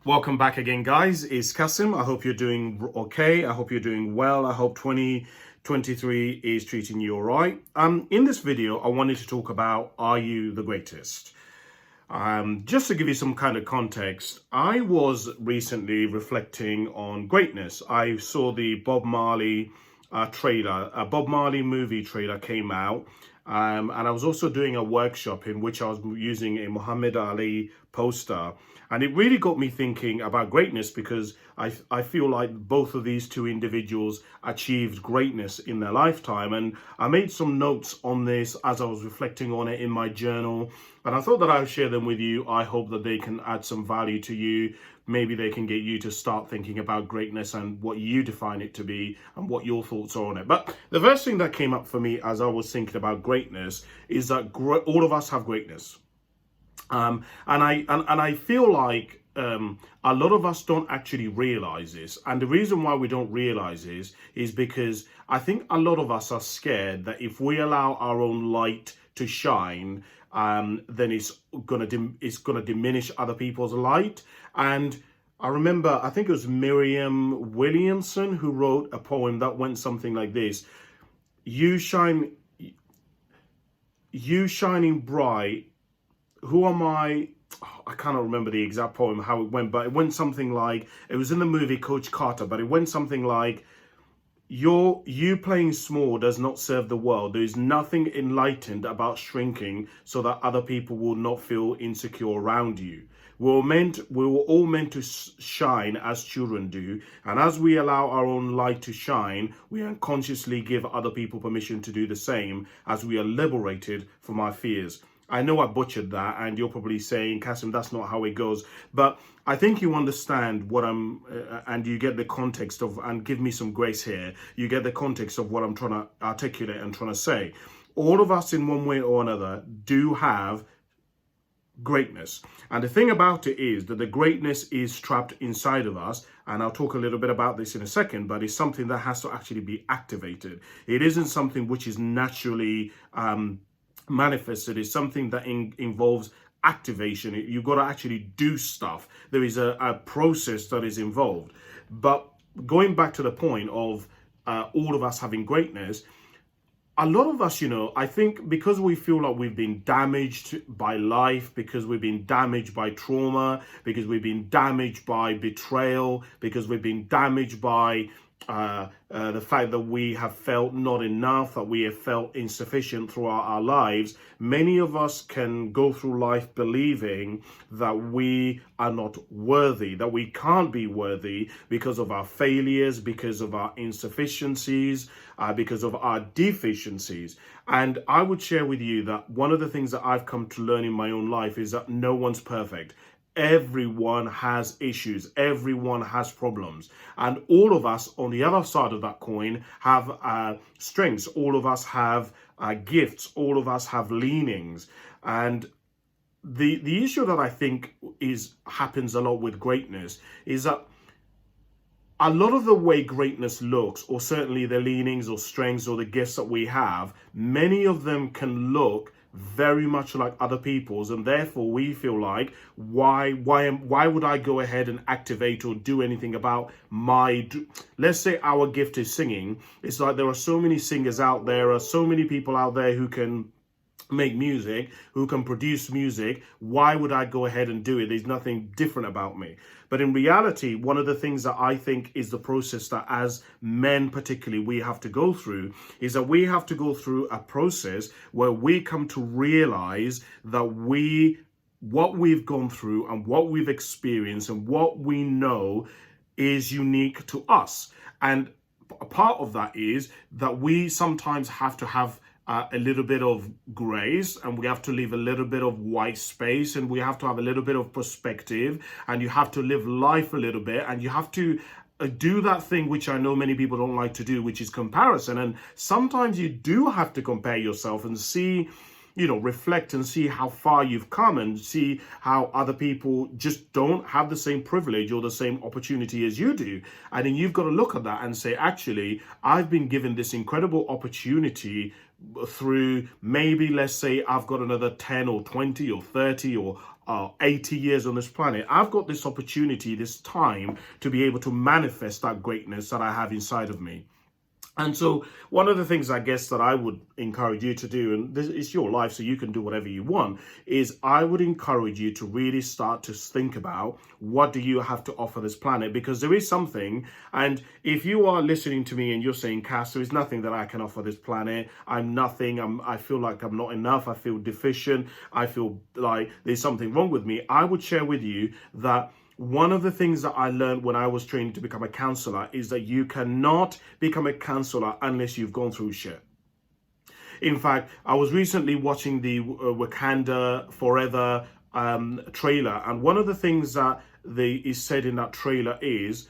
Welcome back again, guys. It's Kasim. I hope you're doing okay. I hope you're doing well. I hope 2023 is treating you all right. In this video, I wanted to talk about, are you the greatest? Just to give you some kind of context, I was recently reflecting on greatness. I saw the Bob Marley trailer, a Bob Marley movie trailer came out. And I was also doing a workshop in which I was using a Muhammad Ali poster. And it really got me thinking about greatness because I feel like both of these two individuals achieved greatness in their lifetime. And I made some notes on this as I was reflecting on it in my journal. And I thought that I would share them with you. I hope that they can add some value to you. Maybe they can get you to start thinking about greatness and what you define it to be and what your thoughts are on it. But the first thing that came up for me as I was thinking about greatness is that all of us have greatness. And I feel like a lot of us don't actually realize this. And the reason why we don't realize this is because I think a lot of us are scared that if we allow our own light to shine, then it's gonna diminish other people's light. And I remember, I think it was Miriam Williamson who wrote a poem that went something like this: "You shine, you shining bright. Who am I?" Oh, I cannot remember the exact poem, how it went, but it went something like, it was in the movie Coach Carter, but it went something like, you playing small does not serve the world. There is nothing enlightened about shrinking so that other people will not feel insecure around you. We were all meant to shine as children do, and as we allow our own light to shine, we unconsciously give other people permission to do the same as we are liberated from our fears. I know I butchered that, and you're probably saying, Kasim, that's not how it goes. But I think you understand what and you get the context of, and give me some grace here, you get the context of what I'm trying to articulate and trying to say. All of us in one way or another do have greatness. And the thing about it is that the greatness is trapped inside of us. And I'll talk a little bit about this in a second, but it's something that has to actually be activated. It isn't something which is naturally manifested. Is something that involves activation. You've got to actually do stuff. There is a process that is involved. But going back to the point of all of us having greatness, a lot of us, I think because we feel like we've been damaged by life, because we've been damaged by trauma, because we've been damaged by betrayal, because we've been damaged by the fact that we have felt not enough, that we have felt insufficient throughout our lives, many of us can go through life believing that we are not worthy, that we can't be worthy because of our failures, because of our insufficiencies, because of our deficiencies. And I would share with you that one of the things that I've come to learn in my own life is that no one's perfect. Everyone has issues, everyone has problems, and all of us on the other side of that coin have strengths. All of us have gifts, all of us have leanings. And the issue that I think happens a lot with greatness is that a lot of the way greatness looks, or certainly the leanings or strengths or the gifts that we have, many of them can look very much like other people's, and therefore we feel like, why would I go ahead and activate or do anything about let's say our gift is singing. It's like there are so many singers out there, are so many people out there who can make music, who can produce music. Why would I go ahead and do it? There's nothing different about me. But in reality, one of the things that I think is the process that as men particularly we have to go through is that we have to go through a process where we come to realize that what we've gone through and what we've experienced and what we know is unique to us. And a part of that is that we sometimes have to have a little bit of grace, and we have to leave a little bit of white space, and we have to have a little bit of perspective, and you have to live life a little bit, and you have to do that thing which I know many people don't like to do, which is comparison. And sometimes you do have to compare yourself and see reflect and see how far you've come and see how other people just don't have the same privilege or the same opportunity as you do. And then you've got to look at that and say, actually, I've been given this incredible opportunity through, maybe let's say I've got another 10 or 20 or 30 or 80 years on this planet. I've got this opportunity, this time, to be able to manifest that greatness that I have inside of me. And so one of the things I guess that I would encourage you to do, and this is your life so you can do whatever you want, is I would encourage you to really start to think about, what do you have to offer this planet? Because there is something, and if you are listening to me and you're saying, Cass, there is nothing that I can offer this planet, I'm nothing, I feel like I'm not enough, I feel deficient, I feel like there's something wrong with me, I would share with you that one of the things that I learned when I was training to become a counselor is that you cannot become a counselor unless you've gone through shit. In fact, I was recently watching the Wakanda Forever trailer, and one of the things that is said in that trailer is,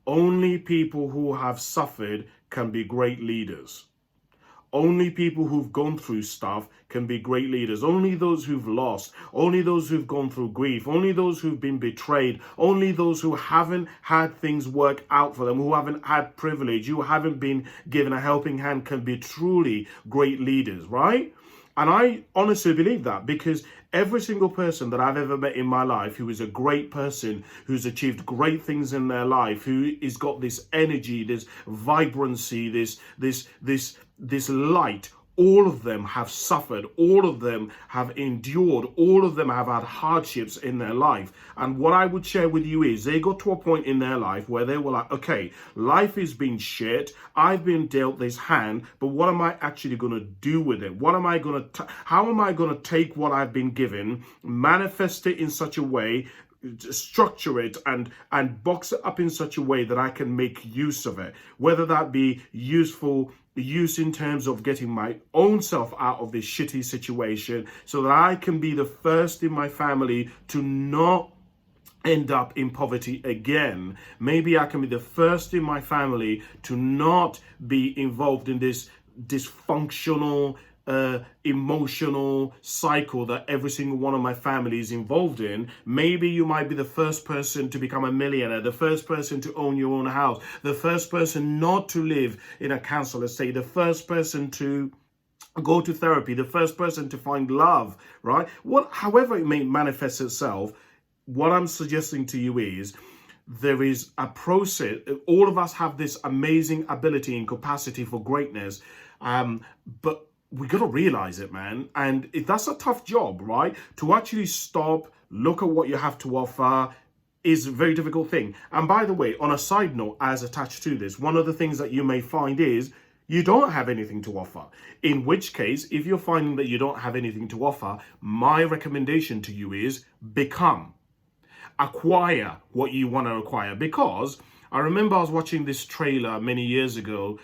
only people who have suffered can be great leaders. Only people who've gone through stuff can be great leaders. Only those who've lost, only those who've gone through grief, only those who've been betrayed, only those who haven't had things work out for them, who haven't had privilege, who haven't been given a helping hand can be truly great leaders, right? And I honestly believe that, because every single person that I've ever met in my life who is a great person, who's achieved great things in their life, who has got this energy, this vibrancy, this light, all of them have suffered, all of them have endured, all of them have had hardships in their life. And what I would share with you is, they got to a point in their life where they were like, okay, life has been shit, I've been dealt this hand, but what am I actually going to do with it? How am I going to take what I've been given, manifest it in such a way, structure it and box it up in such a way that I can make use of it, whether that be useful use in terms of getting my own self out of this shitty situation, so that I can be the first in my family to not end up in poverty again. Maybe I can be the first in my family to not be involved in this dysfunctional emotional cycle that every single one of my family is involved in. Maybe you might be the first person to become a millionaire, the first person to own your own house, the first person not to live in a council estate, the first person to go to therapy, the first person to find love, right? However it may manifest itself, what I'm suggesting to you is, there is a process. All of us have this amazing ability and capacity for greatness, but we got to realize it, man. And that's a tough job, right? To actually stop, look at what you have to offer is a very difficult thing. And by the way, on a side note, as attached to this, one of the things that you may find is you don't have anything to offer. In which case, if you're finding that you don't have anything to offer, my recommendation to you is acquire what you want to acquire. Because I remember I was watching this trailer many years ago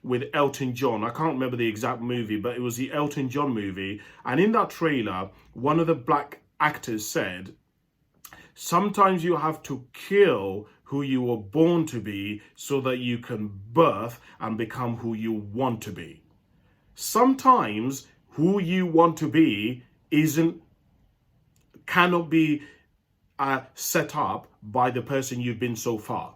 with Elton John. I can't remember the exact movie, but it was the Elton John movie. And in that trailer, one of the black actors said, sometimes you have to kill who you were born to be so that you can birth and become who you want to be. Sometimes who you want to be cannot be set up by the person you've been so far,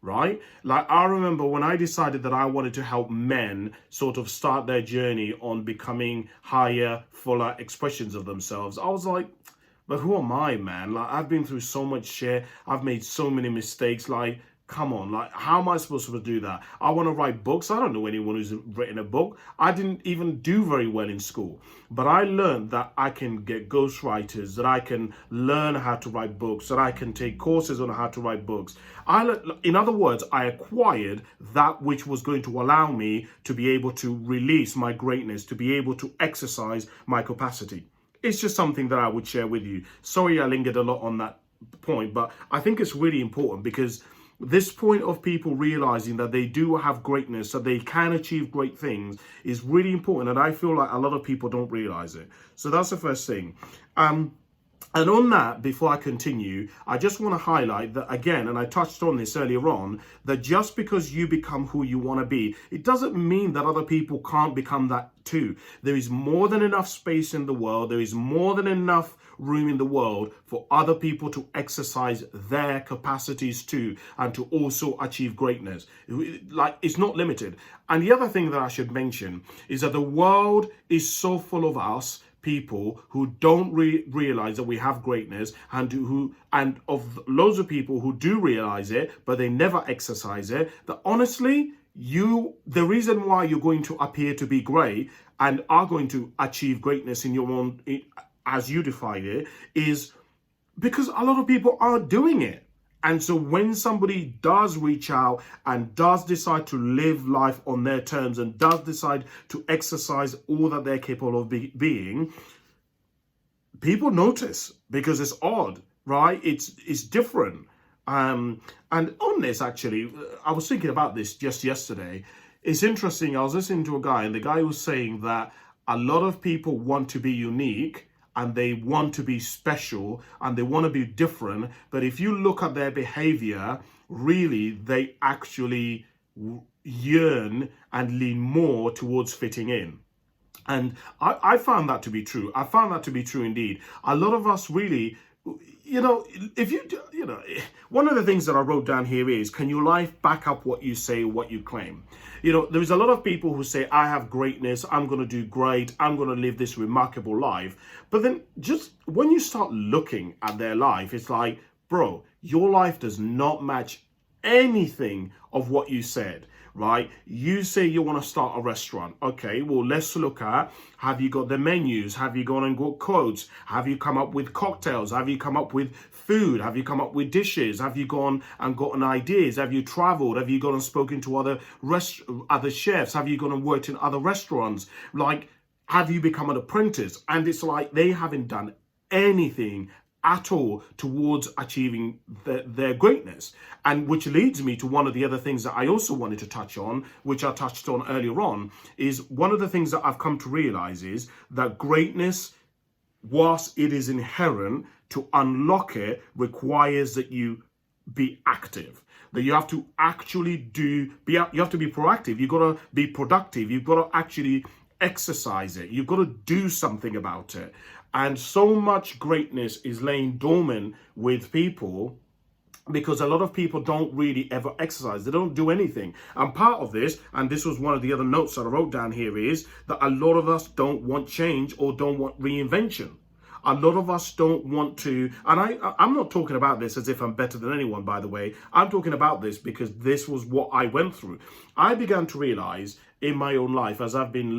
right? Like, I remember when I decided that I wanted to help men sort of start their journey on becoming higher, fuller expressions of themselves, I was like, but who am I, man? Like, I've been through so much shit, I've made so many mistakes, like, come on, like, how am I supposed to do that? I want to write books. I don't know anyone who's written a book. I didn't even do very well in school. But I learned that I can get ghostwriters, that I can learn how to write books, that I can take courses on how to write books. In other words, I acquired that which was going to allow me to be able to release my greatness, to be able to exercise my capacity. It's just something that I would share with you. Sorry I lingered a lot on that point, but I think it's really important, because this point of people realizing that they do have greatness, that they can achieve great things, is really important. And I feel like a lot of people don't realize it. So that's the first thing. And on that, before I continue, I just want to highlight that again, and I touched on this earlier on, that just because you become who you want to be, it doesn't mean that other people can't become that too. There is more than enough space in the world. There is more than enough room in the world for other people to exercise their capacities too, and to also achieve greatness. Like, it's not limited. And the other thing that I should mention is that the world is so full of us people who don't realize that we have greatness, and of loads of people who do realize it but they never exercise it, that honestly, the reason why you're going to appear to be great and are going to achieve greatness in your own, as you define it, is because a lot of people aren't doing it. And so when somebody does reach out and does decide to live life on their terms and does decide to exercise all that they're capable of being, people notice, because it's odd, right? It's different. And on this, actually, I was thinking about this just yesterday. It's interesting. I was listening to a guy, and the guy was saying that a lot of people want to be unique, and they want to be special, and they want to be different. But if you look at their behavior, really, they actually yearn and lean more towards fitting in. And I found that to be true. I found that to be true indeed. A lot of us really, if one of the things that I wrote down here is, can your life back up what you say, what you claim? There's a lot of people who say, I have greatness, I'm going to do great, I'm going to live this remarkable life. But then just when you start looking at their life, it's like, bro, your life does not match anything of what you said, right? You say you want to start a restaurant. Okay, well, let's look at, have you got the menus? Have you gone and got quotes? Have you come up with cocktails? Have you come up with food? Have you come up with dishes? Have you gone and gotten ideas? Have you traveled? Have you gone and spoken to other chefs? Have you gone and worked in other restaurants? Like, have you become an apprentice? And it's like they haven't done anything at all towards achieving their greatness. And which leads me to one of the other things that I also wanted to touch on, which I touched on earlier on, is one of the things that I've come to realize is that greatness, whilst it is inherent, to unlock it requires that you be active, that you have to actually you have to be proactive. You've got to be productive. You've got to actually exercise it. You've got to do something about it. And so much greatness is laying dormant with people because a lot of people don't really ever exercise. They don't do anything. And part of this, and this was one of the other notes that I wrote down here, is that a lot of us don't want change or don't want reinvention. A lot of us don't want to, and I'm not talking about this as if I'm better than anyone, by the way. I'm talking about this because this was what I went through. I began to realize in my own life as I've been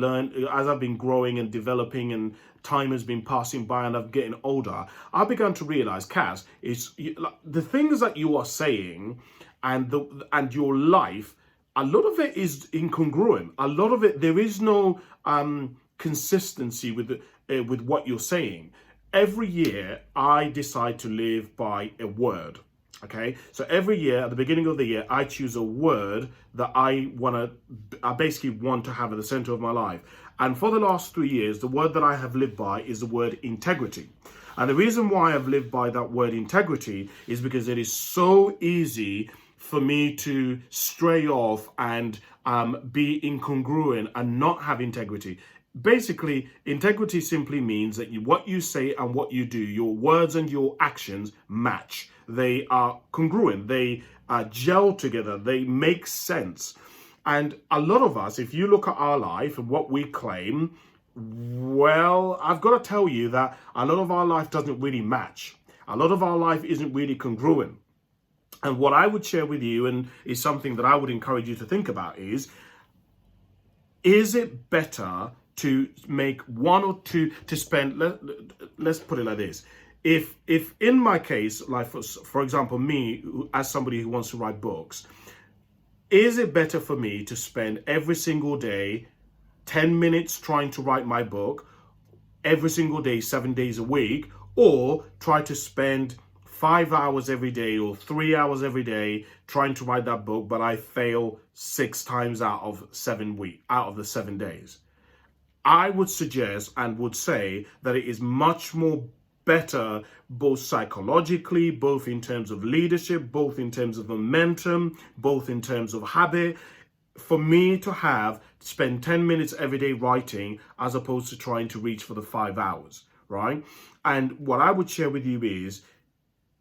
growing and developing, and time has been passing by and I'm getting older, I began to realize, Kaz, the things that you are saying and your life, a lot of it is incongruent. A lot of it, there is no consistency with what you're saying. Every year, I decide to live by a word. Okay, so every year at the beginning of the year, I choose a word that I basically want to have at the center of my life. And for the last 3 years, the word that I have lived by is the word integrity. And the reason why I've lived by that word integrity is because it is so easy for me to stray off and be incongruent and not have integrity. Basically, integrity simply means that what you say and what you do, your words and your actions match. They are congruent. They gel together. They make sense. And a lot of us, if you look at our life and what we claim, well, I've got to tell you that a lot of our life doesn't really match. A lot of our life isn't really congruent. And what I would share with you, and is something that I would encourage you to think about, is it better to make one or two, to spend, let's put it like this. If in my case, like for example, me, as somebody who wants to write books, is it better for me to spend every single day 10 minutes trying to write my book, every single day, 7 days a week, or try to spend 5 hours every day or 3 hours every day trying to write that book, but I fail 6 times out of the 7 days? I would suggest and would say that it is much more better, both psychologically, both in terms of leadership, both in terms of momentum, both in terms of habit, for me to spend 10 minutes every day writing as opposed to trying to reach for the 5 hours, right? And what I would share with you is,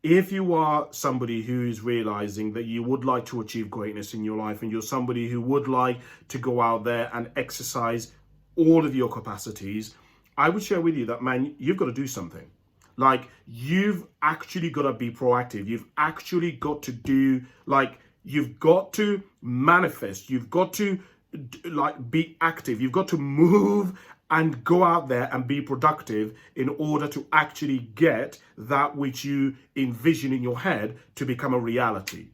if you are somebody who is realizing that you would like to achieve greatness in your life, and you're somebody who would like to go out there and exercise all of your capacities, I would share with you that, man, you've got to do something. Like, you've actually got to be proactive. You've actually got to do, like, you've got to manifest. You've got to, like, be active. You've got to move and go out there and be productive in order to actually get that which you envision in your head to become a reality.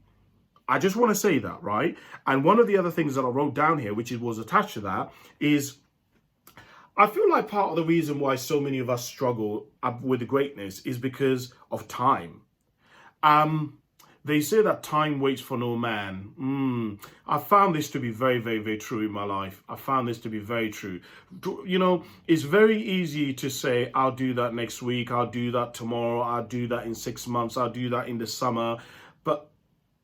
I just want to say that, right? And one of the other things that I wrote down here, which was attached to that, is I feel like part of the reason why so many of us struggle with greatness is because of time. They say that time waits for no man. I found this to be very, very, very true in my life. I found this to be very true. You know, it's very easy to say, I'll do that next week. I'll do that tomorrow. I'll do that in 6 months. I'll do that in the summer. But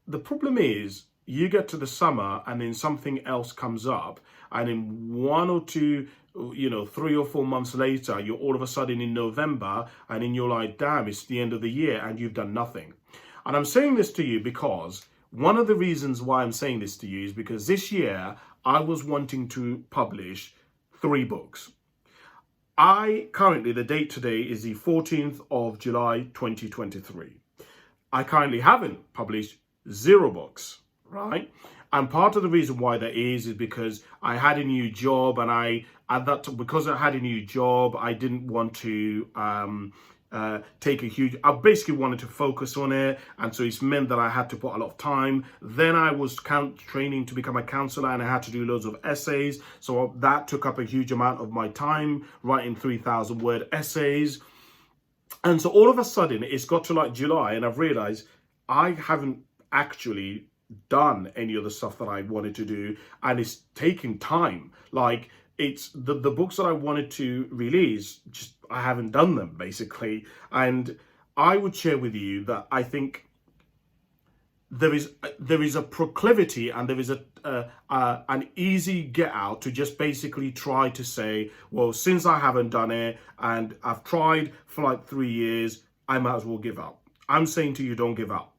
the problem is, you get to the summer and then something else comes up. And in 1 or 2, 3 or 4 months later, you're all of a sudden in November, and then you're like, damn, it's the end of the year and you've done nothing. And I'm saying this to you because one of the reasons why I'm saying this to you is because this year I was wanting to publish 3 books. The date today is the 14th of July, 2023. I currently haven't published 0 books, right? And part of the reason why that is because I had a new job, and because I had a new job, I didn't want to I basically wanted to focus on it, and so it's meant that I had to put a lot of time. Then I was training to become a counselor, and I had to do loads of essays, so that took up a huge amount of my time, writing 3,000-word essays. And so all of a sudden it's got to like July, and I've realized I haven't actually done any of the stuff that I wanted to do, and it's taking time. Like, it's the books that I wanted to release, just I haven't done them, basically. And I would share with you that I think there is a proclivity, and there is an easy get out to just basically try to say, well, since I haven't done it and I've tried for like 3 years, I might as well give up. I'm saying to you, don't give up.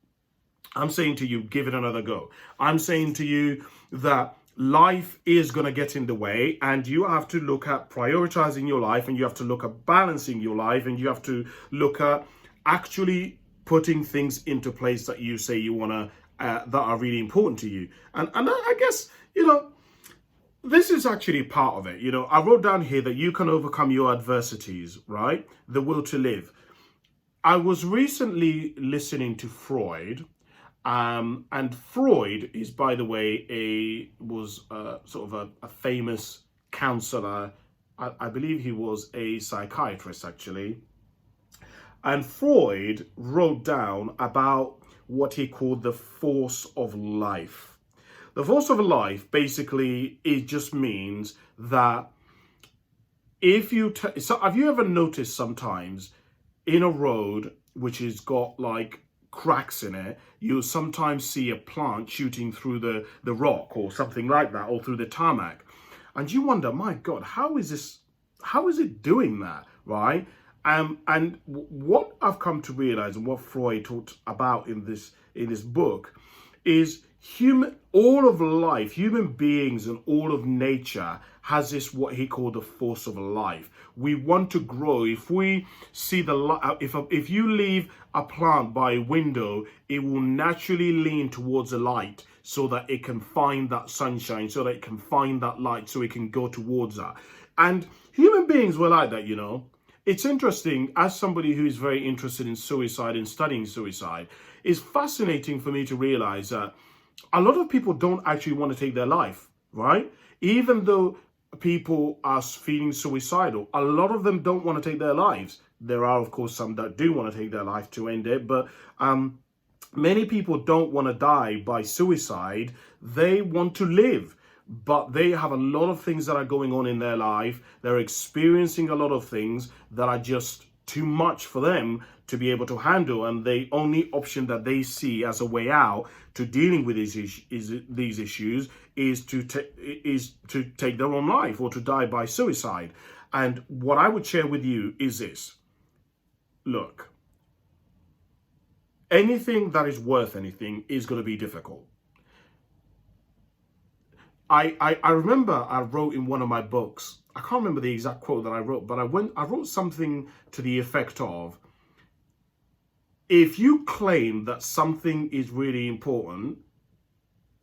I'm saying to you, give it another go. I'm saying to you that life is going to get in the way, and you have to look at prioritizing your life, and you have to look at balancing your life, and you have to look at actually putting things into place that you say you want to, that are really important to you. And I guess, this is actually part of it. I wrote down here that you can overcome your adversities, right? The will to live. I was recently listening to Freud. And Freud is, by the way, was sort of a famous counselor. I believe he was a psychiatrist, actually. And Freud wrote down about what he called the force of life. The force of life, basically, it just means that if you... So have you ever noticed sometimes in a road which has got like cracks in it, you'll sometimes see a plant shooting through the rock or something like that, or through the tarmac, and you wonder, my God, how is it doing that, right? And what I've come to realize, and what Freud talked about in this book, is all of life, human beings and all of nature has this, what he called the force of life. We want to grow. If we see if you leave a plant by a window, it will naturally lean towards the light so that it can find that sunshine, so that it can find that light, so it can go towards that. And human beings were like that, It's interesting, as somebody who is very interested in suicide and studying suicide, it's fascinating for me to realize that a lot of people don't actually want to take their life, right? Even though people are feeling suicidal, a lot of them don't want to take their lives. There are, of course, some that do want to take their life to end it, but many people don't want to die by suicide. They want to live, but they have a lot of things that are going on in their life. They're experiencing a lot of things that are just too much for them to be able to handle, and the only option that they see as a way out to dealing with these issues is to take their own life or to die by suicide. And what I would share with you is this. Look, anything that is worth anything is going to be difficult. I remember I wrote in one of my books, I can't remember the exact quote that I wrote, but I wrote something to the effect of, if you claim that something is really important,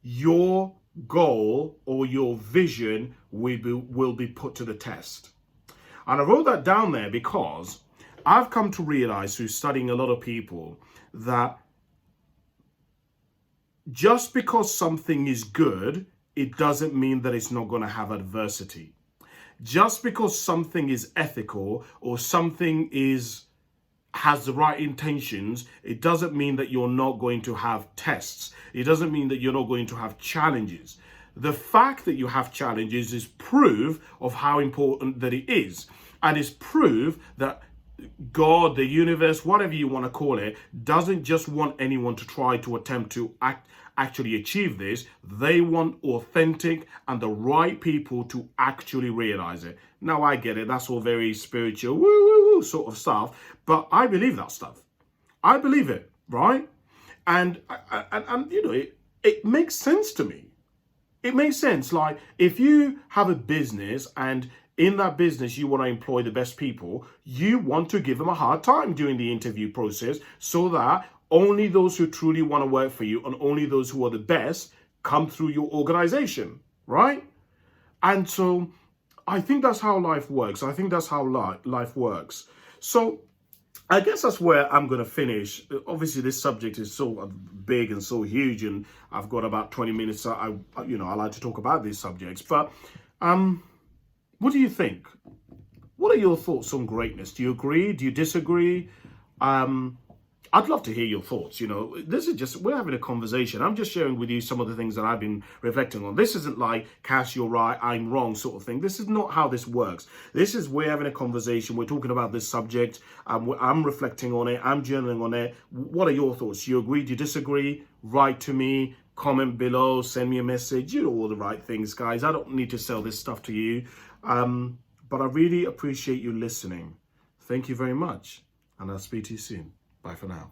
your goal or your vision will be put to the test. And I wrote that down there because I've come to realize through studying a lot of people that just because something is good, it doesn't mean that it's not going to have adversity. Just because something is ethical or something has the right intentions, it doesn't mean that you're not going to have tests. It doesn't mean that you're not going to have challenges. The fact that you have challenges is proof of how important that it is. And it's proof that God, the universe, whatever you want to call it, doesn't just want anyone to try to attempt to actually achieve this. They want authentic and the right people to actually realize it. Now, I get it. That's all very spiritual, woo, sort of stuff. But I believe that stuff. I believe it, right? And you know, it makes sense to me. It makes sense. Like, if you have a business and in that business you want to employ the best people, you want to give them a hard time during the interview process so that only those who truly want to work for you and only those who are the best come through your organization, right? And so I think that's how life works. I think that's how life works. So I guess that's where I'm going to finish. Obviously, this subject is so big and so huge, and I've got about 20 minutes. I like to talk about these subjects. But what do you think? What are your thoughts on greatness? Do you agree? Do you disagree? I'd love to hear your thoughts. You know, this is just, we're having a conversation. I'm just sharing with you some of the things that I've been reflecting on. This isn't like, Cass, you're right, I'm wrong sort of thing. This is not how this works. This is, we're having a conversation. We're talking about this subject. I'm reflecting on it. I'm journaling on it. What are your thoughts? Do you agree? Do you disagree? Write to me. Comment below. Send me a message. You know all the right things, guys. I don't need to sell this stuff to you. But I really appreciate you listening. Thank you very much. And I'll speak to you soon. Bye for now.